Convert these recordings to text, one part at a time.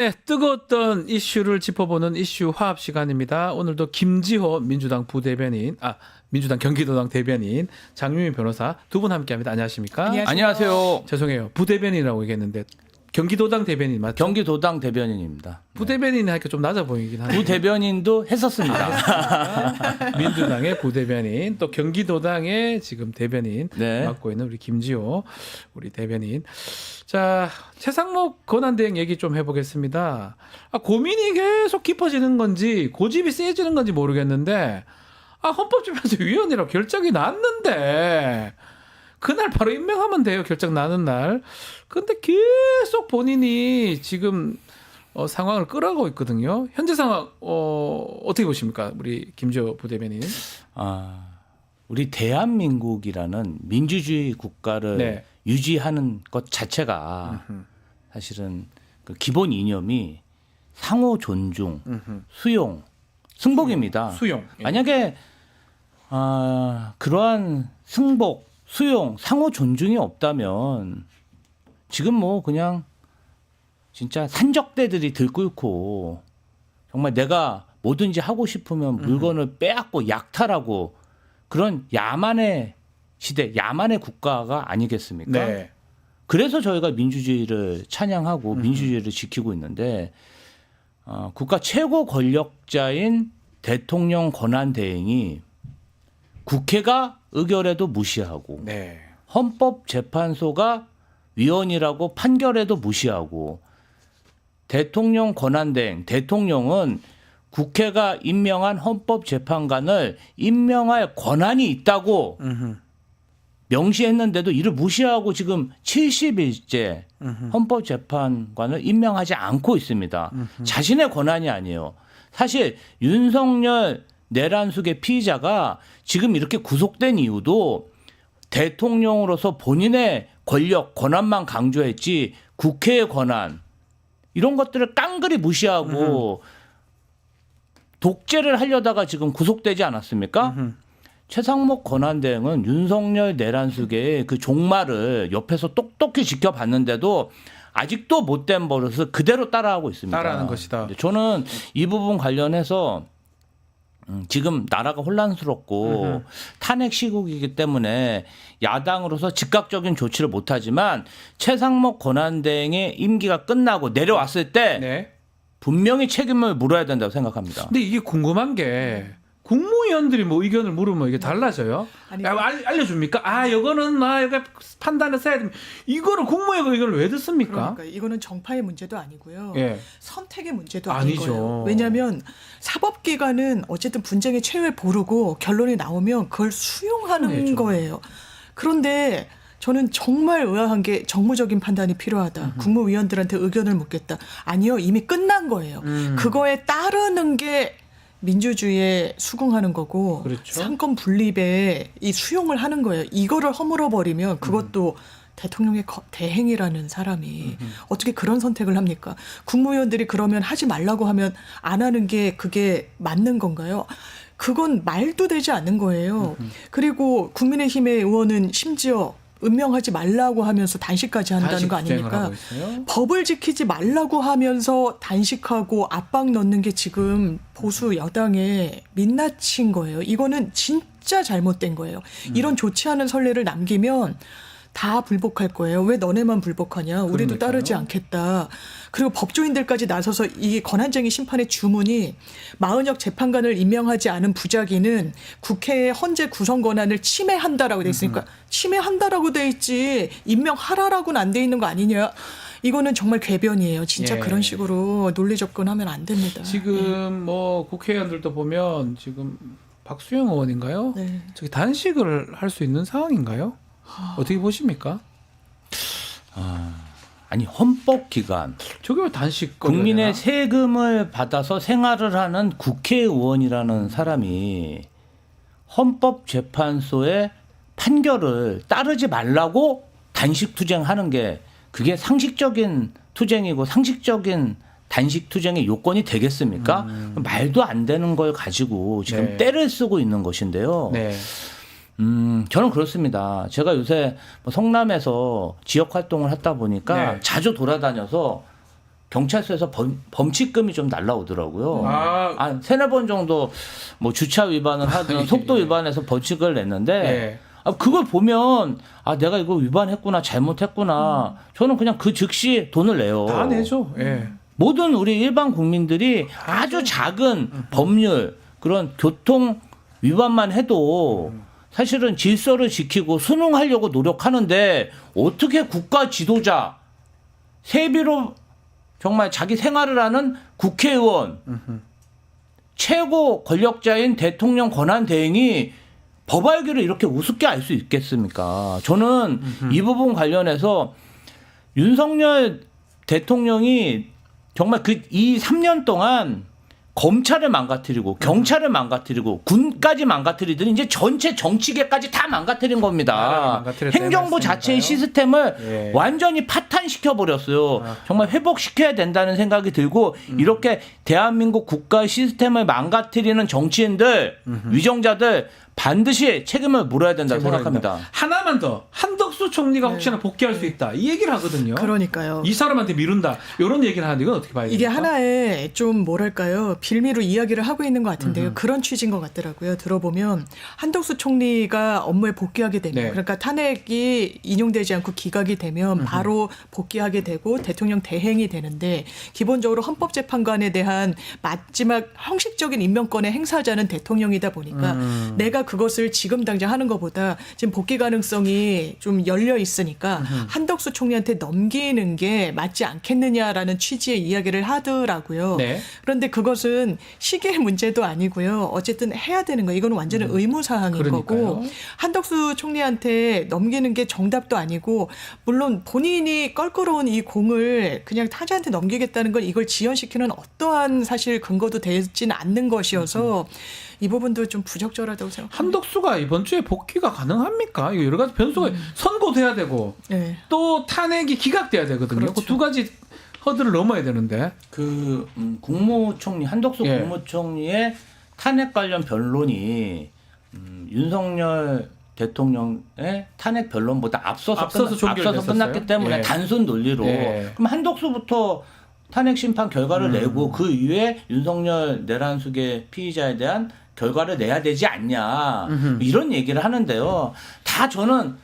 네, 뜨거웠던 이슈를 짚어보는 이슈 화합 시간입니다. 오늘도 김지호 민주당 부대변인, 민주당 경기도당 대변인, 장유민 변호사 두 분 함께합니다. 안녕하십니까? 안녕하세요. 죄송해요. 부대변인이라고 얘기했는데 경기도당 대변인 맞죠? 경기도당 대변인입니다. 부대변인이 하니까 좀 낮아 보이긴 하네요. 부대변인도 했었습니다. 민주당의 부대변인, 또 경기도당의 지금 대변인 네. 맡고 있는 우리 김지호 우리 대변인. 자, 최상목 권한대행 얘기 좀 해보겠습니다. 고민이 계속 깊어지는 건지 고집이 세지는 건지 모르겠는데 헌법재판소 위원이라고 결정이 났는데 그날 바로 임명하면 돼요. 결정 나는 날. 근데 계속 본인이 지금 상황을 끌어가고 있거든요. 현재 상황 어떻게 보십니까? 우리 김지호 부대변인. 우리 대한민국이라는 민주주의 국가를 네. 유지하는 것 자체가 사실은 그 기본 이념이 상호 존중, 수용, 승복입니다. 수용. 만약에 그러한 승복, 수용, 상호 존중이 없다면 지금 뭐 그냥 진짜 산적대들이 들끓고 정말 내가 뭐든지 하고 싶으면 물건을 빼앗고 약탈하고 그런 야만의 시대, 야만의 국가가 아니겠습니까? 네. 그래서 저희가 민주주의를 찬양하고 민주주의를 지키고 있는데 국가 최고 권력자인 대통령 권한대행이 국회가 의결해도 무시하고 네. 헌법재판소가 위헌이라고 판결해도 무시하고 대통령 권한대행, 대통령은 국회가 임명한 헌법재판관을 임명할 권한이 있다고 명시했는데도 이를 무시하고 지금 70일째 헌법재판관을 임명하지 않고 있습니다. 자신의 권한이 아니에요. 사실 윤석열 내란숙의 피의자가 지금 이렇게 구속된 이유도 대통령으로서 본인의 권력, 권한만 강조했지 국회의 권한 이런 것들을 깡그리 무시하고 독재를 하려다가 지금 구속되지 않았습니까? 최상목 권한대행은 윤석열 내란숙의 그 종말을 옆에서 똑똑히 지켜봤는데도 아직도 못된 버릇을 그대로 따라하고 있습니다. 따라하는 것이다. 저는 이 부분 관련해서 지금 나라가 혼란스럽고 탄핵 시국이기 때문에 야당으로서 즉각적인 조치를 못하지만 최상목 권한대행의 임기가 끝나고 내려왔을 때 네. 분명히 책임을 물어야 된다고 생각합니다. 근데 이게 궁금한 게 국무위원들이 뭐 의견을 물으면 이게 달라져요? 아니, 알려줍니까? 이거는 이거 판단을 써야 됩니다. 이거를 국무위원 의견을 왜 듣습니까? 그러니까 이거는 정파의 문제도 아니고요. 예. 선택의 문제도 아니죠. 아니고요. 왜냐하면 사법기관은 어쨌든 분쟁의 최후에 보르고 결론이 나오면 그걸 수용하는 수용해야죠. 거예요. 그런데 저는 정말 의아한 게 정무적인 판단이 필요하다. 국무위원들한테 의견을 묻겠다. 아니요. 이미 끝난 거예요. 그거에 따르는 게 민주주의에 수긍하는 거고 그렇죠. 상권 분립에 이 수용을 하는 거예요. 이거를 허물어 버리면 그것도 대통령의 대행이라는 사람이 어떻게 그런 선택을 합니까? 국무위원들이 그러면 하지 말라고 하면 안 하는 게 그게 맞는 건가요? 그건 말도 되지 않는 거예요. 그리고 국민의힘의 의원은 심지어 임명하지 말라고 하면서 단식까지 한다는 거 아닙니까? 법을 지키지 말라고 하면서 단식하고 압박 넣는 게 지금 보수 여당의 민낯인 거예요. 이거는 진짜 잘못된 거예요. 이런 좋지 않은 선례를 남기면 다 불복할 거예요. 왜 너네만 불복하냐? 우리도 그러니까요. 따르지 않겠다. 그리고 법조인들까지 나서서 이 권한쟁의 심판의 주문이 마은혁 재판관을 임명하지 않은 부작위는 국회의 헌재 구성 권한을 침해한다라고 돼 있으니까 침해한다라고 돼 있지 임명하라라고는 안 돼 있는 거 아니냐? 이거는 정말 궤변이에요. 진짜 예. 그런 식으로 논리 접근하면 안 됩니다. 지금 뭐 국회의원들도 보면 지금 박수영 의원인가요? 네. 저기 단식을 할 수 있는 상황인가요? 어떻게 보십니까? 아니 헌법기관 저게 왜 단식 국민의 세금을 받아서 생활을 하는 국회의원이라는 사람이 헌법재판소의 판결을 따르지 말라고 단식 투쟁하는 게 그게 상식적인 투쟁이고 상식적인 단식 투쟁의 요건이 되겠습니까? 말도 안 되는 걸 가지고 지금 네. 때를 쓰고 있는 것인데요. 네. 저는 그렇습니다. 제가 요새 뭐 성남에서 지역 활동을 하다 보니까 네. 자주 돌아다녀서 경찰서에서 범칙금이 좀 날라오더라고요. 아. 한 3-4번 정도 뭐 주차 위반을 하든 속도 위반해서 벌칙을 냈는데 예. 그걸 보면 내가 이거 위반했구나, 잘못했구나. 저는 그냥 그 즉시 돈을 내요. 다 내죠. 예. 모든 우리 일반 국민들이 아주 작은 법률 그런 교통 위반만 해도 사실은 질서를 지키고 순응하려고 노력하는데 어떻게 국가 지도자 세비로 정말 자기 생활을 하는 국회의원 최고 권력자인 대통령 권한 대행이 법알기를 이렇게 우습게 알 수 있겠습니까? 저는 이 부분 관련해서 윤석열 대통령이 정말 이 3년 동안 검찰을 망가뜨리고 경찰을 망가뜨리고 군까지 망가뜨리더니 이제 전체 정치계까지 다 망가뜨린 겁니다. 행정부 자체의 시스템을 예. 완전히 파탄시켜 버렸어요. 정말 회복시켜야 된다는 생각이 들고 이렇게 대한민국 국가 시스템을 망가뜨리는 정치인들, 위정자들 반드시 책임을 물어야 된다고 생각합니다. 하나만 더. 한덕수 총리가 혹시나 복귀할 수 있다. 이 얘기를 하거든요. 그러니까요. 이 사람한테 미룬다. 이런 얘기를 하는데 이건 어떻게 봐야 됩니까? 이게 하나의 좀 뭐랄까요, 빌미로 이야기를 하고 있는 것 같은데요. 그런 취지인 것 같더라고요. 들어보면 한덕수 총리가 업무에 복귀하게 되면, 네. 그러니까 탄핵이 인용되지 않고 기각이 되면 바로 복귀하게 되고 대통령 대행이 되는데, 기본적으로 헌법재판관에 대한 마지막 형식적인 임명권의 행사자는 대통령이다 보니까 내가 그것을 지금 당장 하는 것보다 지금 복귀 가능성이 좀 열려 있으니까 한덕수 총리한테 넘기는 게 맞지 않겠느냐라는 취지의 이야기를 하더라고요. 네. 그런데 그것은 시기의 문제도 아니고요. 어쨌든 해야 되는 거예요. 이건 완전히 의무사항인 그러니까요. 거고, 한덕수 총리한테 넘기는 게 정답도 아니고, 물론 본인이 껄끄러운 이 공을 그냥 타자한테 넘기겠다는 건 이걸 지연시키는 어떠한 사실 근거도 되지는 않는 것이어서 이 부분도 좀 부적절하다고 생각합니다. 한덕수가 이번 주에 복귀가 가능합니까? 이거 여러 가지 변수가 선고돼야 되고 네. 또 탄핵이 기각돼야 되거든요. 그렇죠. 그 두 가지 허들을 넘어야 되는데. 국무총리 한덕수 예. 국무총리의 탄핵 관련 변론이 윤석열 대통령의 탄핵 변론보다 앞서서 종결됐었어요? 끝났기 때문에 예. 단순 논리로 예. 그럼 한덕수부터 탄핵 심판 결과를 내고 그 이후에 윤석열 내란숙의 피의자에 대한 결과를 내야 되지 않냐 이런 얘기를 하는데요. 다 저는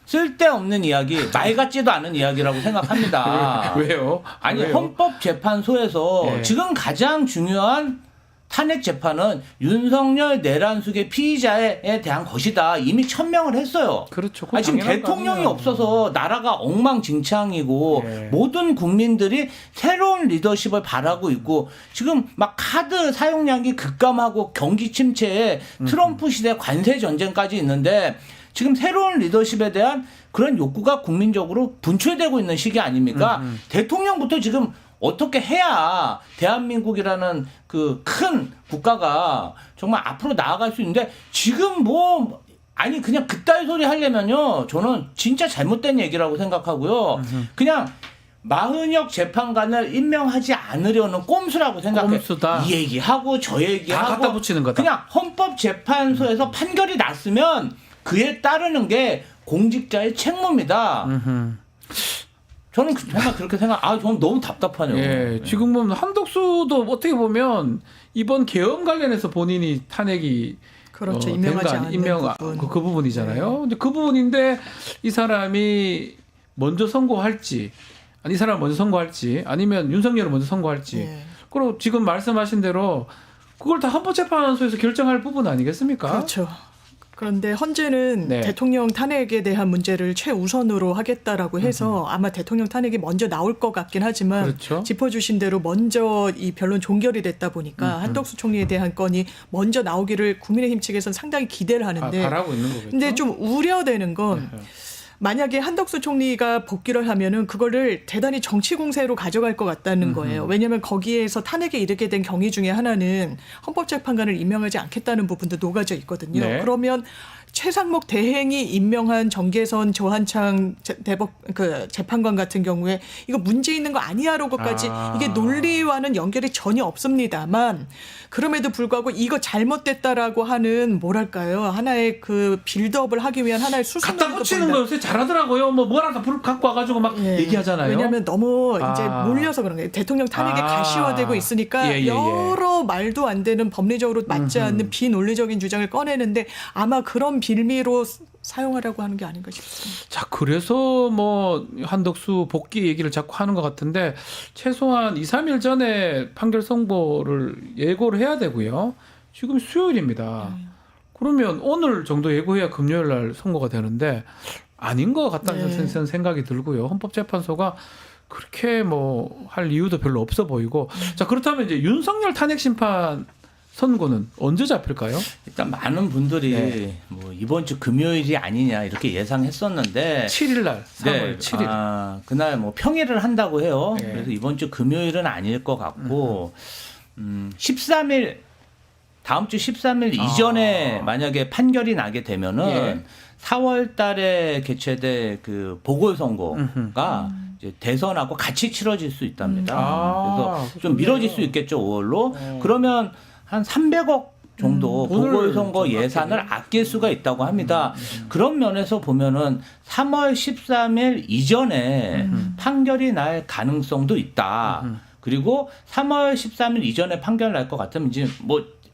쓸데없는 이야기, 말 같지도 않은 이야기라고 생각합니다. 왜요? 아니 왜요? 헌법재판소에서 예. 지금 가장 중요한 탄핵 재판은 윤석열 내란숙의 피의자에 대한 것이다. 이미 천명을 했어요. 그렇죠. 그건 지금 당연한 대통령이 거 아니에요. 없어서 나라가 엉망진창이고 예. 모든 국민들이 새로운 리더십을 바라고 있고 지금 막 카드 사용량이 급감하고 경기 침체에 트럼프 시대 관세 전쟁까지 있는데 지금 새로운 리더십에 대한 그런 욕구가 국민적으로 분출되고 있는 시기 아닙니까? 대통령부터 지금 어떻게 해야 대한민국이라는 그 큰 국가가 정말 앞으로 나아갈 수 있는데 지금 아니 그냥 그따위 소리 하려면요 저는 진짜 잘못된 얘기라고 생각하고요. 그냥 마흔역 재판관을 임명하지 않으려는 꼼수라고 생각해요. 꼼수다. 이 얘기하고 저 얘기하고 다 갖다 붙이는 거다. 그냥 헌법재판소에서 판결이 났으면 그에 따르는 게 공직자의 책무입니다. 저는 정말 그렇게 저는 너무 답답하네요. 예, 지금 보면 한덕수도 어떻게 보면 이번 계엄 관련해서 본인이 탄핵이 그렇죠. 된 임명하지 거 않는 부분. 그 부분이잖아요. 근데 그 부분인데 이 사람이 먼저 선고할지, 아니 이 사람 먼저 선고할지, 아니면 윤석열을 먼저 선고할지. 예. 그리고 지금 말씀하신 대로 그걸 다 헌법재판소에서 결정할 부분 아니겠습니까? 그렇죠. 그런데 헌재는 네. 대통령 탄핵에 대한 문제를 최우선으로 하겠다라고 해서 아마 대통령 탄핵이 먼저 나올 것 같긴 하지만 그렇죠. 짚어주신 대로 먼저 이 변론 종결이 됐다 보니까 한덕수 총리에 대한 건이 먼저 나오기를 국민의힘 측에서는 상당히 기대를 하는데 바라고 있는 거겠죠. 근데 좀 우려되는 건 만약에 한덕수 총리가 복귀를 하면은 그거를 대단히 정치 공세로 가져갈 것 같다는 거예요. 왜냐하면 거기에서 탄핵에 이르게 된 경위 중에 하나는 헌법재판관을 임명하지 않겠다는 부분도 녹아져 있거든요. 네. 그러면 최상목 대행이 임명한 정계선 조한창 재판관 같은 경우에 이거 문제 있는 거 아니야라고까지 이게 논리와는 연결이 전혀 없습니다만 그럼에도 불구하고 이거 잘못됐다라고 하는 뭐랄까요 하나의 그 빌드업을 하기 위한 하나의 수순으로 갖다 붙이는 거 요새 잘하더라고요. 뭐 뭐라도 불 갖고 와가지고 막 예. 얘기하잖아요. 왜냐하면 너무 아. 이제 몰려서 그런 거예요. 대통령 탄핵이 아. 가시화되고 있으니까 예, 예, 예. 여러 말도 안 되는 법리적으로 맞지 않는 비논리적인 주장을 꺼내는데 아마 그런 빌미로 사용하려고 하는 게 아닌가 싶습니다. 자, 그래서 뭐 한덕수 복귀 얘기를 자꾸 하는 것 같은데 최소한 2, 3일 전에 판결 선고를 예고를 해야 되고요. 지금 수요일입니다. 그러면 오늘 정도 예고해야 금요일 날 선고가 되는데 아닌 것 같다는 생각이 들고요. 헌법재판소가 그렇게 뭐 할 이유도 별로 없어 보이고. 자, 그렇다면 이제 윤석열 탄핵 심판 선고는 언제 잡힐까요? 일단 많은 분들이 네. 뭐 이번 주 금요일이 아니냐 이렇게 예상했었는데 7일 날, 3월 네, 7일. 그날 뭐 평일을 한다고 해요. 네. 그래서 이번 주 금요일은 아닐 것 같고 13일 다음 주 13일 이전에 만약에 판결이 나게 되면은 예. 4월 달에 개최될 그 보궐선거가 이제 대선하고 같이 치러질 수 있답니다. 아, 그래서 좀 미뤄질 수 있겠죠, 5월로. 그러면 한 300억 정도 돈을 보궐선거 좀 예산을 아낄 수가 있다고 합니다. 그런 면에서 보면은 3월 13일 이전에 판결이 날 가능성도 있다. 그리고 3월 13일 이전에 판결 날 것 같으면 이제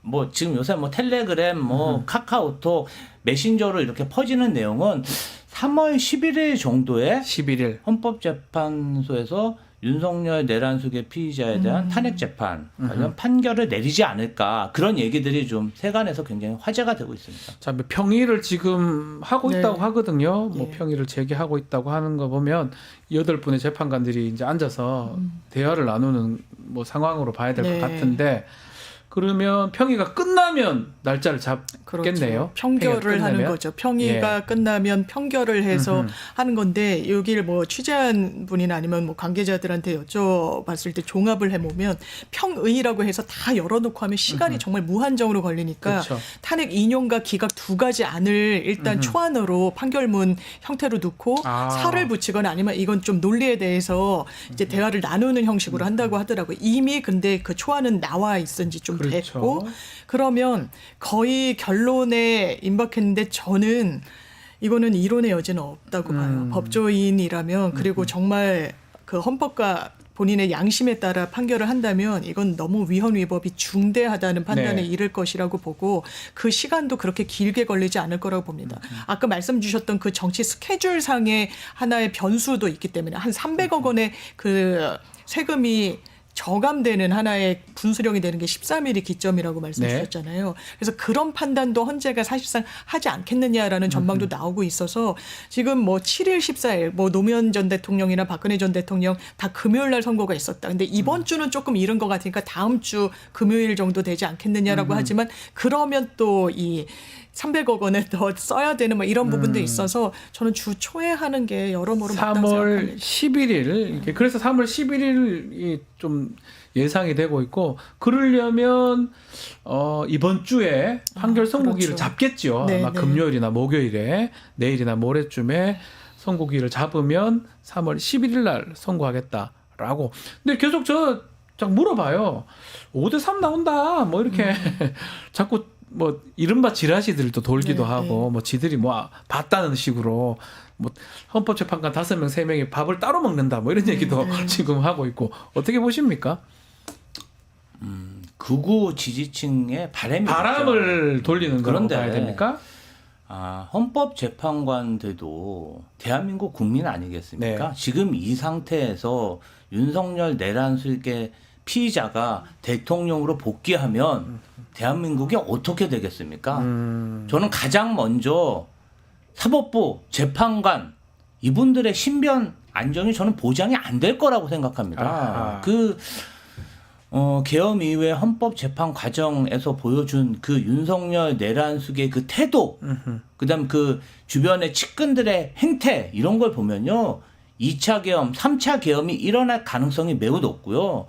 뭐 지금 요새 뭐 텔레그램, 뭐 카카오톡, 메신저로 이렇게 퍼지는 내용은 3월 11일 정도에 11일. 헌법재판소에서 윤석열 내란수계 피의자에 대한 탄핵 재판 관련 판결을 내리지 않을까 그런 얘기들이 좀 세간에서 굉장히 화제가 되고 있습니다. 자, 뭐 평의를 지금 하고 네. 있다고 하거든요. 뭐 예. 평의를 재개하고 있다고 하는 거 보면 8분의 재판관들이 이제 앉아서 대화를 나누는 뭐 상황으로 봐야 될 것 네. 같은데 그러면 평의가 끝나면 날짜를 잡겠네요. 그렇죠. 평결을 평의가 하는 끝나면? 거죠. 평의가 끝나면 평결을 해서 하는 건데 여기를 뭐 취재한 분이나 아니면 뭐 관계자들한테 여쭤봤을 때 종합을 해보면 평의라고 해서 다 열어놓고 하면 시간이 정말 무한정으로 걸리니까 그렇죠. 탄핵 인용과 기각 두 가지 안을 일단 초안으로 판결문 형태로 넣고 아. 살을 붙이거나 아니면 이건 좀 논리에 대해서 이제 대화를 나누는 형식으로 한다고 하더라고요. 이미 근데 그 초안은 나와 있은지 좀 그렇죠. 됐고 그러면 거의 결론에 임박했는데 저는 이거는 이론의 여지는 없다고 봐요. 법조인이라면 그리고 정말 그 헌법과 본인의 양심에 따라 판결을 한다면 이건 너무 위헌 위법이 중대하다는 판단에 네. 이를 것이라고 보고 그 시간도 그렇게 길게 걸리지 않을 거라고 봅니다. 아까 말씀 주셨던 그 정치 스케줄상의 하나의 변수도 있기 때문에 한 300억 원의 그 세금이 저감되는 하나의 분수령이 되는 게 13일이 기점이라고 말씀 네. 주셨잖아요. 그래서 그런 판단도 헌재가 사실상 하지 않겠느냐라는 전망도 나오고 있어서 지금 뭐 7일, 14일 뭐 노무현 전 대통령이나 박근혜 전 대통령 다 금요일 날 선고가 있었다. 근데 이번 주는 조금 이른 것 같으니까 다음 주 금요일 정도 되지 않겠느냐라고 하지만 그러면 또 이 300억 원을 더 써야 되는 뭐 이런 부분도 있어서 저는 주 초에 하는 게 여러모로 맞다고 3월 생각합니다. 11일 그래서 3월 11일이 좀 예상이 되고 있고 그러려면 이번 주에 판결 선고기를 그렇죠. 잡겠죠. 네, 아마 네. 금요일이나 목요일에 내일이나 모레쯤에 선고기를 잡으면 3월 11일 날 선고하겠다라고. 근데 계속 저 물어봐요. 5대3 나온다. 뭐 이렇게 자꾸 뭐 이른바 지라시들도 돌기도 네, 하고 뭐 지들이 뭐 봤다는 식으로 뭐 헌법재판관 5명 3명이 밥을 따로 먹는다 뭐 이런 얘기도 지금 하고 있고 어떻게 보십니까? 극우 지지층의 바람을 돌리는 거라고 그런데 봐야 됩니까? 헌법재판관들도 대한민국 국민 아니겠습니까? 네. 지금 이 상태에서 윤석열 내란수계 피의자가 대통령으로 복귀하면 대한민국이 어떻게 되겠습니까? 저는 가장 먼저 사법부, 재판관 이분들의 신변 안정이 저는 보장이 안 될 거라고 생각합니다. 아하. 계엄 이후에 헌법재판 과정에서 보여준 그 윤석열 내란수계 그 태도, 그다음 그 주변의 측근들의 행태 이런 걸 보면요, 2차 계엄, 3차 계엄이 일어날 가능성이 매우 높고요.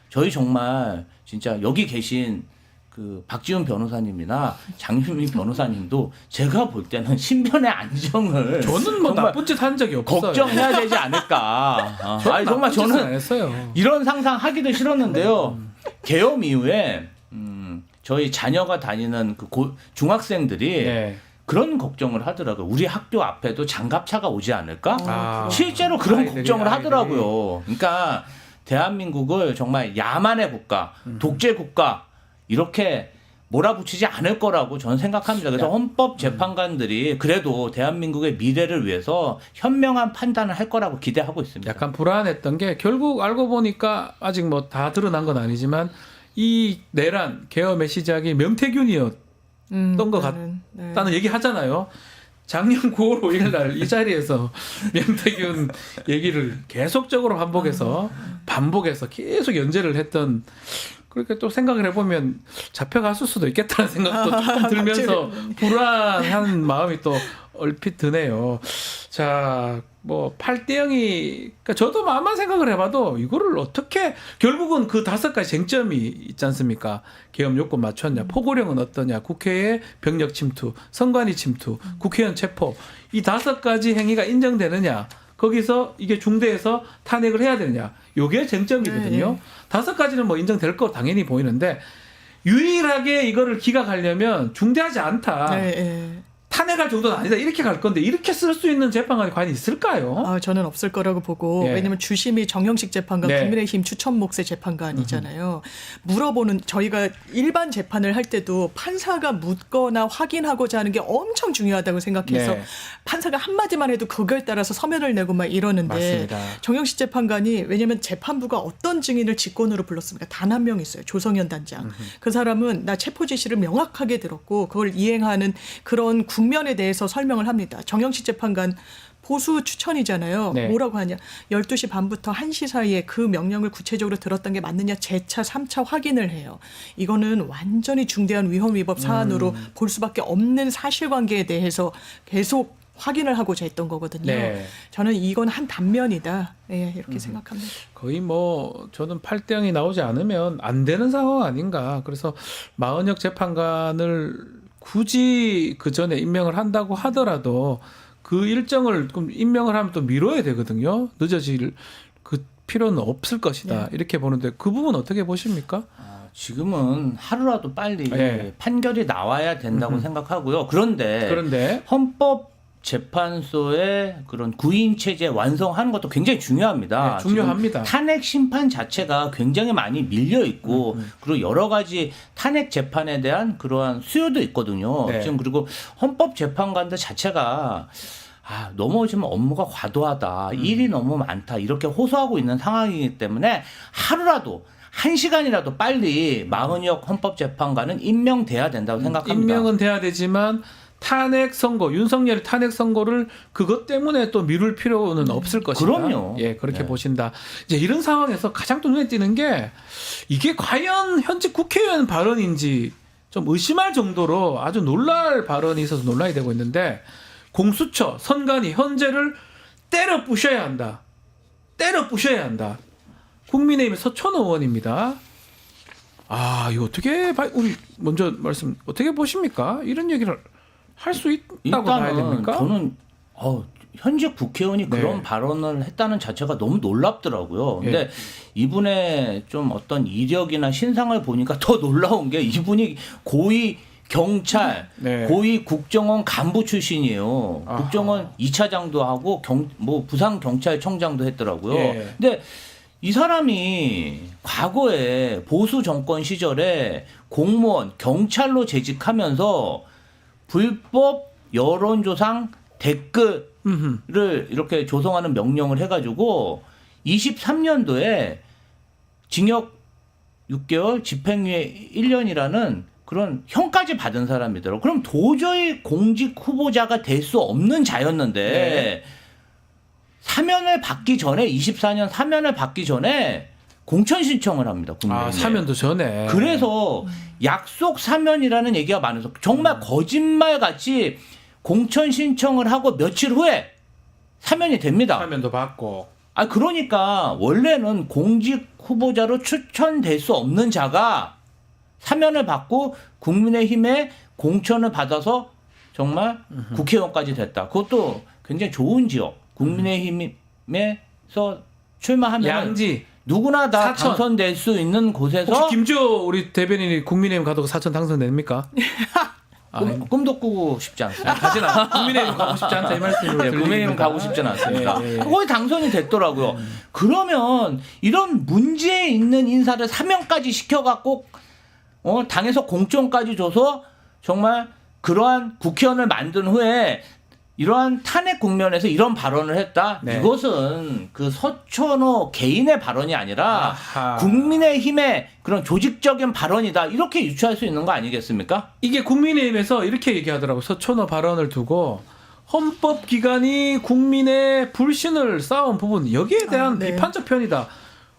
저희 정말 진짜 여기 계신 그 박지훈 변호사님이나 장유미 변호사님도 제가 볼 때는 신변의 안정을 저는 뭐 정말 나쁜 짓 한 적이 없어요. 걱정해야 되지 않을까. 아니, 정말 나쁜 짓은 안 저는 했어요. 이런 상상 하기도 싫었는데요. 계엄 이후에 저희 자녀가 다니는 그 중학생들이 네. 그런 걱정을 하더라고요. 우리 학교 앞에도 장갑차가 오지 않을까? 아, 실제로 그런 아이들이, 걱정을 아이들이. 하더라고요. 그러니까 대한민국을 정말 야만의 국가, 독재 국가 이렇게 몰아붙이지 않을 거라고 저는 생각합니다. 그래서 헌법재판관들이 그래도 대한민국의 미래를 위해서 현명한 판단을 할 거라고 기대하고 있습니다. 약간 불안했던 게 결국 알고 보니까 아직 뭐 다 드러난 건 아니지만 이 내란 계엄의 시작이 명태균이었던 것 같다는 네. 얘기 하잖아요. 작년 9월 5일 날 이 자리에서 명태균 얘기를 계속적으로 반복해서 계속 연재를 했던, 그렇게 또 생각을 해보면 잡혀갔을 수도 있겠다는 생각도 조금 들면서 불안한 마음이 또 얼핏 드네요. 자, 뭐 8대0이, 그러니까 저도 마음만 생각을 해봐도 이거를 어떻게, 결국은 그 5가지 쟁점이 있지 않습니까? 계엄 요건 맞췄냐, 포고령은 어떠냐, 국회의 병력 침투, 선관위 침투, 국회의원 체포, 이 5가지 행위가 인정되느냐, 거기서 이게 중대해서 탄핵을 해야 되느냐, 요게 쟁점이거든요. 5가지는 뭐 인정될 거 당연히 보이는데, 유일하게 이거를 기각하려면 중대하지 않다, 탄핵할 정도는 아니다, 이렇게 갈 건데 이렇게 쓸 수 있는 재판관이 과연 있을까요? 저는 없을 거라고 보고, 예. 왜냐하면 주심이 정영식 재판관, 네. 국민의힘 추천 몫의 재판관이잖아요. 물어보는, 저희가 일반 재판을 할 때도 판사가 묻거나 확인하고자 하는 게 엄청 중요하다고 생각해서 네. 판사가 한마디만 해도 그거에 따라서 서면을 내고 막 이러는데, 맞습니다. 정영식 재판관이, 왜냐하면 재판부가 어떤 증인을 직권으로 불렀습니까? 단 한 명 있어요. 조성현 단장. 그 사람은 나 체포 지시를 명확하게 들었고 그걸 이행하는 그런 국면에 대해서 설명을 합니다. 정영식 재판관 보수 추천이잖아요. 네. 뭐라고 하냐. 12시 반부터 1시 사이에 그 명령을 구체적으로 들었던 게 맞느냐 재차 3차 확인을 해요. 이거는 완전히 중대한 위헌 위법 사안으로 볼 수밖에 없는 사실관계에 대해서 계속 확인을 하고자 했던 거거든요. 네. 저는 이건 한 단면이다. 예, 이렇게 생각합니다. 거의 뭐 저는 8대0이 나오지 않으면 안 되는 상황 아닌가. 그래서 마은혁 재판관을 굳이 그 전에 임명을 한다고 하더라도 그 일정을 좀 임명을 하면 또 미뤄야 되거든요. 늦어질 그 필요는 없을 것이다. 이렇게 보는데 그 부분 어떻게 보십니까? 지금은 하루라도 빨리 예. 판결이 나와야 된다고 생각하고요. 그런데 헌법재판소의 그런 구인 체제 완성하는 것도 굉장히 중요합니다. 네, 중요합니다. 지금 탄핵 심판 자체가 굉장히 많이 밀려 있고 그리고 여러 가지 탄핵 재판에 대한 그러한 수요도 있거든요. 네. 지금 그리고 헌법재판관들 자체가 넘어지면 업무가 과도하다, 일이 너무 많다 이렇게 호소하고 있는 상황이기 때문에 하루라도 1시간이라도 빨리 마은혁 헌법재판관은 임명돼야 된다고 생각합니다. 임명은 돼야 되지만 탄핵 선고, 윤석열 탄핵 선고를 그것 때문에 또 미룰 필요는 없을 것이다. 그럼요. 예, 그렇게 네. 보신다. 이제 이런 상황에서 가장 또 눈에 띄는 게 이게 과연 현직 국회의원 발언인지 좀 의심할 정도로 아주 놀랄 발언이 있어서 논란이 되고 있는데, 공수처, 선관위, 헌재를 때려 부셔야 한다. 때려 부셔야 한다. 국민의힘의 서천호 의원입니다. 이거 어떻게 우리 먼저 말씀 어떻게 보십니까? 이런 얘기를 할 수 있다고 봐야 됩니까? 저는 현직 국회의원이 네. 그런 발언을 했다는 자체가 너무 놀랍더라고요. 근데 이분의 좀 어떤 이력이나 신상을 보니까 더 놀라운 게 이분이 고위 경찰, 네. 고위 국정원 간부 출신이에요. 아하. 국정원 2차장도 하고 부산 경찰청장도 했더라고요. 예. 근데 이 사람이 과거에 보수 정권 시절에 공무원, 경찰로 재직하면서 불법 여론조상 댓글을 이렇게 조성하는 명령을 해가지고 23년도에 징역 6개월, 집행유예 1년이라는 그런 형까지 받은 사람이더라고요. 그럼 도저히 공직 후보자가 될 수 없는 자였는데 네. 사면을 받기 전에 24년 사면을 받기 전에 공천 신청을 합니다. 국민의힘에. 사면도 전에. 그래서 약속 사면이라는 얘기가 많아서 정말 거짓말같이 공천 신청을 하고 며칠 후에 사면이 됩니다. 사면도 받고. 그러니까 원래는 공직 후보자로 추천될 수 없는 자가 사면을 받고 국민의힘에 공천을 받아서 정말 국회의원까지 됐다. 그것도 굉장히 좋은 지역. 국민의힘에서 출마하면 양지. 누구나 다 사천. 당선될 수 있는 곳에서 혹시 김주호 우리 대변인이 국민의힘 가도 사천 당선됩니까? 꿈도 꾸고 싶지 않습니다. 가진 않아. 국민의힘 가고 싶지 않다 이 말씀으로 네, 국민의힘 가고 싶지는 않습니다. 예, 예. 거기 당선이 됐더라고요. 그러면 이런 문제 있는 인사를 사면까지 시켜갖고 당에서 공천까지 줘서 정말 그러한 국회의원을 만든 후에 이러한 탄핵 국면에서 이런 발언을 했다. 네. 이것은 그 서천호 개인의 발언이 아니라 아하. 국민의힘의 그런 조직적인 발언이다. 이렇게 유추할 수 있는 거 아니겠습니까? 이게 국민의힘에서 이렇게 얘기하더라고. 서천호 발언을 두고 헌법기관이 국민의 불신을 쌓은 부분 여기에 대한 네. 비판적 편이다.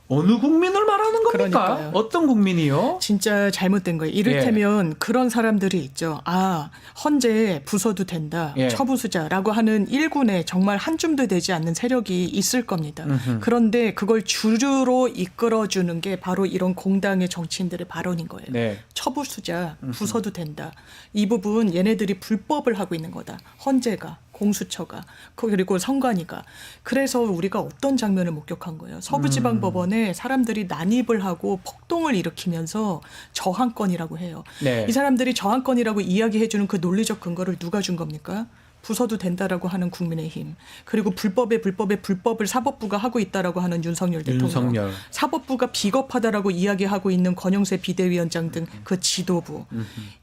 어느 국민을 말하는 겁니까? 그러니까요. 어떤 국민이요? 진짜 잘못된 거예요. 이를테면 그런 사람들이 있죠. 아, 헌재 부서도 된다. 예. 처부수자라고 하는 일군에 정말 한 줌도 되지 않는 세력이 있을 겁니다. 그런데 그걸 주류로 이끌어주는 게 바로 이런 공당의 정치인들의 발언인 거예요. 네. 처부수자, 부서도 된다. 이 부분 얘네들이 불법을 하고 있는 거다. 헌재가. 공수처가 그리고 선관위가. 그래서 우리가 어떤 장면을 목격한 거예요. 서부지방법원에 사람들이 난입을 하고 폭동을 일으키면서 저항권이라고 해요. 네. 이 사람들이 저항권이라고 이야기해주는 그 논리적 근거를 누가 준 겁니까? 부서도 된다라고 하는 국민의힘, 그리고 불법을 사법부가 하고 있다라고 하는 윤석열 대통령, 윤석열. 사법부가 비겁하다라고 이야기하고 있는 권영세 비대위원장 등 그 지도부,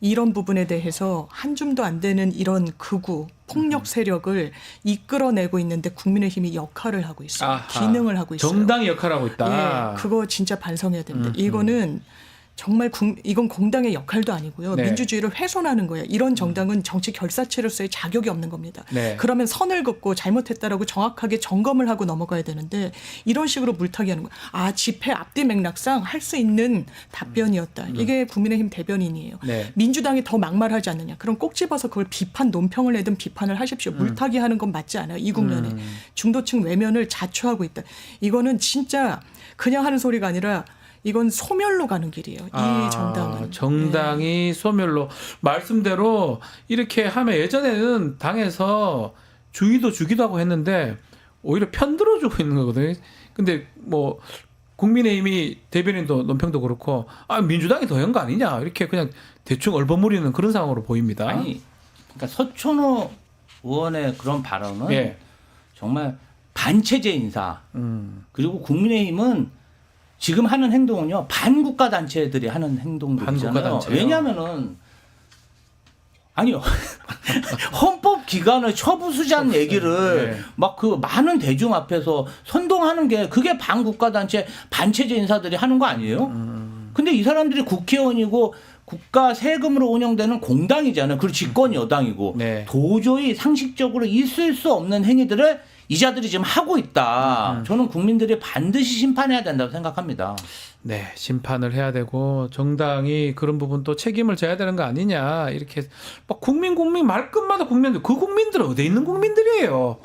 이런 부분에 대해서 한 줌도 안 되는 이런 극우 폭력 세력을 이끌어내고 있는데 국민의힘이 역할을 하고 있어요. 아하. 기능을 하고 있어요. 정당이 역할을 하고 있다. 예, 그거 진짜 반성해야 됩니다. 이거는 정말 이건 공당의 역할도 아니고요. 네. 민주주의를 훼손하는 거예요. 이런 정당은 정치 결사체로서의 자격이 없는 겁니다. 네. 그러면 선을 긋고 잘못했다라고 정확하게 점검을 하고 넘어가야 되는데 이런 식으로 물타기 하는 거예요. 아, 집회 앞뒤 맥락상 할 수 있는 답변이었다. 이게 국민의힘 대변인이에요. 네. 민주당이 더 막말하지 않느냐. 그럼 꼭 집어서 그걸 논평을 내든 비판을 하십시오. 물타기 하는 건 맞지 않아요. 이 국면에. 중도층 외면을 자초하고 있다. 이거는 진짜 그냥 하는 소리가 아니라 이건 소멸로 가는 길이에요. 이 정당은. 정당이 소멸로. 말씀대로 이렇게 하면 예전에는 당에서 주기도 하고 했는데 오히려 편들어주고 있는 거거든요. 근데 뭐 국민의힘이 대변인도 논평도 그렇고 민주당이 더 한 거 아니냐 이렇게 그냥 대충 얼버무리는 그런 상황으로 보입니다. 아니, 그러니까 서천호 의원의 그런 발언은 예. 정말 반체제 인사. 그리고 국민의힘은 지금 하는 행동은요 반국가 단체들이 하는 행동들이잖아요. 반국가 단체요? 왜냐하면은 아니요 헌법 기관을 처부수자는 얘기를 네. 막 그 많은 대중 앞에서 선동하는 게 그게 반국가 단체 반체제 인사들이 하는 거 아니에요? 근데 이 사람들이 국회의원이고 국가 세금으로 운영되는 공당이잖아요. 그리고 집권 여당이고 네. 도저히 상식적으로 있을 수 없는 행위들을 이 자들이 지금 하고 있다. 저는 국민들이 반드시 심판해야 된다고 생각합니다. 네, 심판을 해야 되고 정당이 그런 부분 또 책임을 져야 되는 거 아니냐 이렇게 막 국민 말끝마다 국민들 그 국민들은 어디 있는 국민들이에요.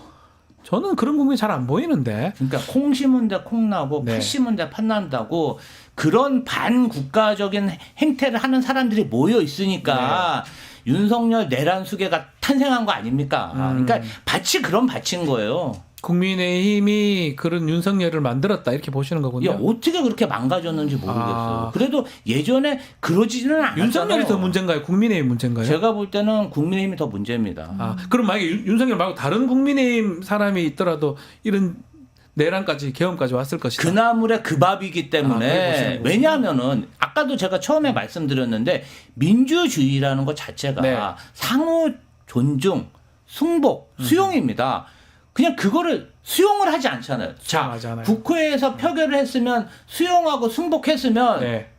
저는 그런 국민 잘 안 보이는데. 그러니까 콩 심은데 콩 나고 네. 팥 심은데 팥 난다고 그런 반국가적인 행태를 하는 사람들이 모여 있으니까 윤석열 내란 수계가 탄생한 거 아닙니까? 그러니까 밭이 그런 밭인 거예요. 국민의힘이 그런 윤석열을 만들었다 이렇게 보시는 거군요. 야, 어떻게 그렇게 망가졌는지 모르겠어요. 그래도 예전에 그러지는 않았잖아요. 윤석열이 더 문제인가요? 국민의힘 문제인가요? 제가 볼 때는 국민의힘이 더 문제입니다. 그럼 만약에 윤석열 말고 다른 국민의힘 사람이 있더라도 이런 내란까지 계엄까지 왔을 것이다. 그 나물의 그 밥이기 그렇게 보시는 때문에 거군요. 왜냐하면은 아까도 제가 처음에 말씀드렸는데 민주주의라는 것 자체가 네. 상호 존중, 승복, 수용입니다. 그냥 그거를 수용을 하지 않잖아요. 자, 수용하잖아요. 국회에서 표결을 했으면 수용하고 승복했으면 네.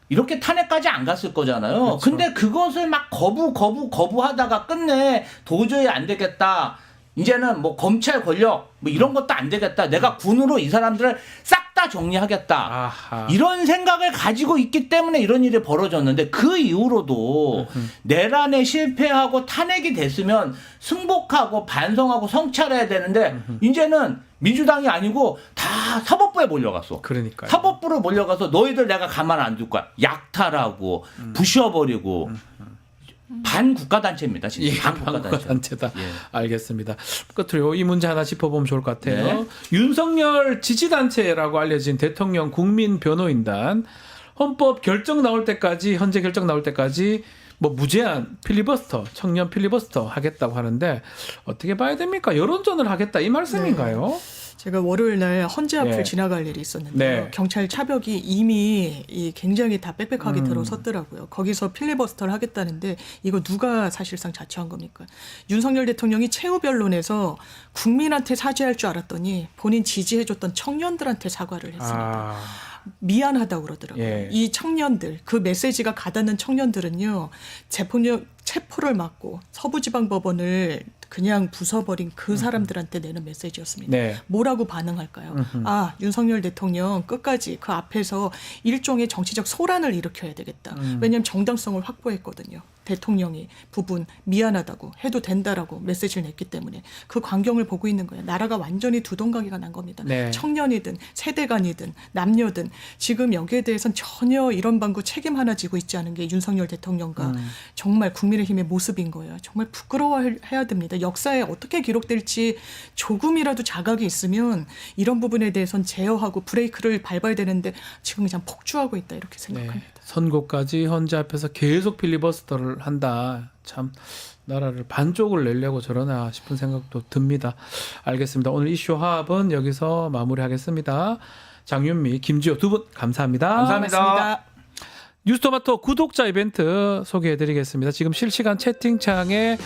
이렇게 탄핵까지 안 갔을 거잖아요. 그렇죠. 근데 그것을 막 거부하다가 끝내 도저히 안 되겠다. 이제는 뭐 검찰 권력 뭐 이런 것도 안 되겠다. 내가 군으로 이 사람들을 싹 다 정리하겠다. 아하. 이런 생각을 가지고 있기 때문에 이런 일이 벌어졌는데 그 이후로도 내란에 실패하고 탄핵이 됐으면 승복하고 반성하고 성찰해야 되는데 이제는 민주당이 아니고 다 사법부에 몰려갔어. 그러니까요. 사법부로 몰려가서 너희들 내가 가만 안 둘 거야. 약탈하고 부셔버리고 반국가단체입니다. 진짜 예, 반국가단체. 반국가단체다. 예. 알겠습니다. 끝으로 이 문제 하나 짚어보면 좋을 것 같아요. 네. 윤석열 지지단체라고 알려진 대통령 국민변호인단 헌법 결정 나올 때까지 현재 결정 나올 때까지 뭐 무제한 필리버스터, 청년 필리버스터 하겠다고 하는데 어떻게 봐야 됩니까? 여론전을 하겠다 이 말씀인가요? 제가 월요일 날 헌재 앞을 예. 지나갈 일이 있었는데요. 네. 경찰 차벽이 이미 굉장히 다 빽빽하게 들어섰더라고요. 거기서 필리버스터를 하겠다는데 이거 누가 사실상 자처한 겁니까? 윤석열 대통령이 최후 변론에서 국민한테 사죄할 줄 알았더니 본인 지지해줬던 청년들한테 사과를 했습니다. 아, 미안하다고 그러더라고요. 예. 이 청년들, 그 메시지가 가닿는 청년들은요, 체포를 막고 서부지방법원을 그냥 부숴버린 그 사람들한테 내는 메시지였습니다. 네. 뭐라고 반응할까요? 아, 윤석열 대통령 끝까지 그 앞에서 일종의 정치적 소란을 일으켜야 되겠다. 왜냐하면 정당성을 확보했거든요. 대통령이 부분 미안하다고 해도 된다라고 메시지를 냈기 때문에 그 광경을 보고 있는 거예요. 나라가 완전히 두동강이가 난 겁니다. 네. 청년이든 세대 간이든 남녀든 지금 여기에 대해서는 전혀 이런 방구 책임 하나 지고 있지 않은 게 윤석열 대통령과 정말 국민의힘의 모습인 거예요. 정말 부끄러워해야 됩니다. 역사에 어떻게 기록될지 조금이라도 자각이 있으면 이런 부분에 대해서는 제어하고 브레이크를 밟아야 되는데 지금 그냥 폭주하고 있다 이렇게 생각합니다. 네. 선거까지 헌재 앞에서 계속 필리버스터를 한다. 참 나라를 반쪽을 내려고 저러나 싶은 생각도 듭니다. 알겠습니다. 오늘 이슈 화합은 여기서 마무리하겠습니다. 장윤미, 김지호 두 분 감사합니다. 감사합니다. 뉴스토마토 구독자 이벤트 소개해드리겠습니다. 지금 실시간 채팅창에